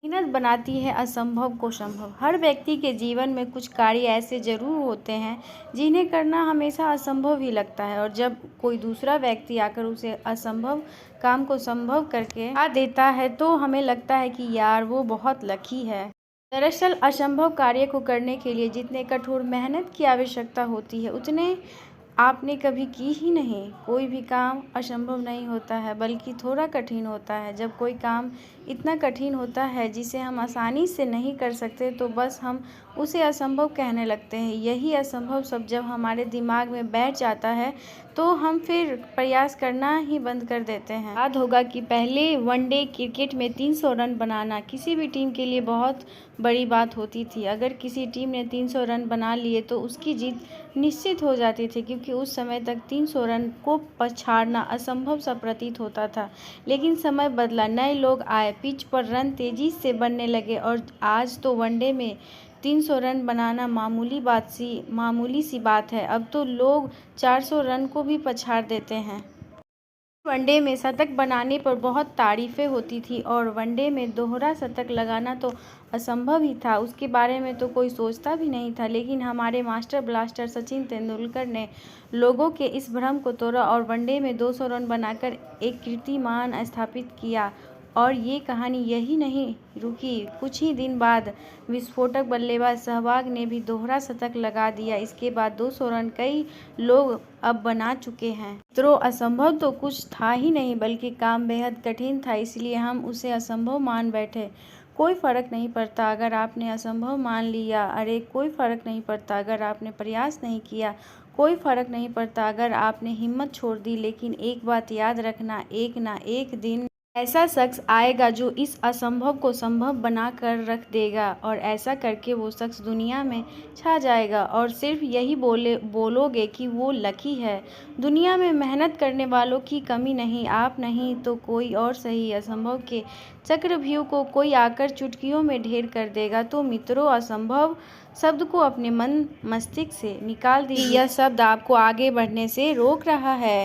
मेहनत बनाती है असंभव को संभव। हर व्यक्ति के जीवन में कुछ कार्य ऐसे ज़रूर होते हैं जिन्हें करना हमेशा असंभव ही लगता है, और जब कोई दूसरा व्यक्ति आकर उसे असंभव काम को संभव करके आ देता है तो हमें लगता है कि यार वो बहुत लकी है। दरअसल असंभव कार्य को करने के लिए जितने कठोर मेहनत की आवश्यकता होती है उतने आपने कभी की ही नहीं। कोई भी काम असंभव नहीं होता है, बल्कि थोड़ा कठिन होता है। जब कोई काम इतना कठिन होता है जिसे हम आसानी से नहीं कर सकते तो बस हम उसे असंभव कहने लगते हैं। यही असंभव शब्द जब हमारे दिमाग में बैठ जाता है तो हम फिर प्रयास करना ही बंद कर देते हैं। याद होगा कि पहले वनडे क्रिकेट में 300 रन बनाना किसी भी टीम के लिए बहुत बड़ी बात होती थी। अगर किसी टीम ने 300 रन बना लिए तो उसकी जीत निश्चित हो जाती थी, क्योंकि उस समय तक 300 रन को पछाड़ना असंभव सा प्रतीत होता था। लेकिन समय बदला, नए लोग आए, पिच पर रन तेजी से बनने लगे और आज तो वनडे में 300 रन बनाना मामूली सी बात है। अब तो लोग 400 रन को भी पछाड़ देते हैं। वनडे में शतक बनाने पर बहुत तारीफें होती थी और वनडे में दोहरा शतक लगाना तो असंभव ही था, उसके बारे में तो कोई सोचता भी नहीं था। लेकिन हमारे मास्टर ब्लास्टर सचिन तेंदुलकर ने लोगों के इस भ्रम को तोड़ा और वनडे में 200 रन बनाकर एक कीर्तिमान स्थापित किया। और ये कहानी यही नहीं रुकी, कुछ ही दिन बाद विस्फोटक बल्लेबाज सहवाग ने भी दोहरा शतक लगा दिया। इसके बाद 200 रन कई लोग अब बना चुके हैं। तो असंभव तो कुछ था ही नहीं, बल्कि काम बेहद कठिन था, इसलिए हम उसे असंभव मान बैठे। कोई फ़र्क नहीं पड़ता अगर आपने असंभव मान लिया, अरे कोई फ़र्क नहीं पड़ता अगर आपने प्रयास नहीं किया, कोई फ़र्क नहीं पड़ता अगर आपने हिम्मत छोड़ दी। लेकिन एक बात याद रखना, एक ना एक दिन ऐसा शख्स आएगा जो इस असंभव को संभव बना कर रख देगा, और ऐसा करके वो शख्स दुनिया में छा जाएगा और सिर्फ यही बोलोगे कि वो लकी है। दुनिया में मेहनत करने वालों की कमी नहीं, आप नहीं तो कोई और सही। असंभव के चक्रव्यूह को कोई आकर चुटकियों में ढेर कर देगा। तो मित्रों, असंभव शब्द को अपने मन मस्तिष्क से निकाल दीजिए। यह शब्द आपको आगे बढ़ने से रोक रहा है।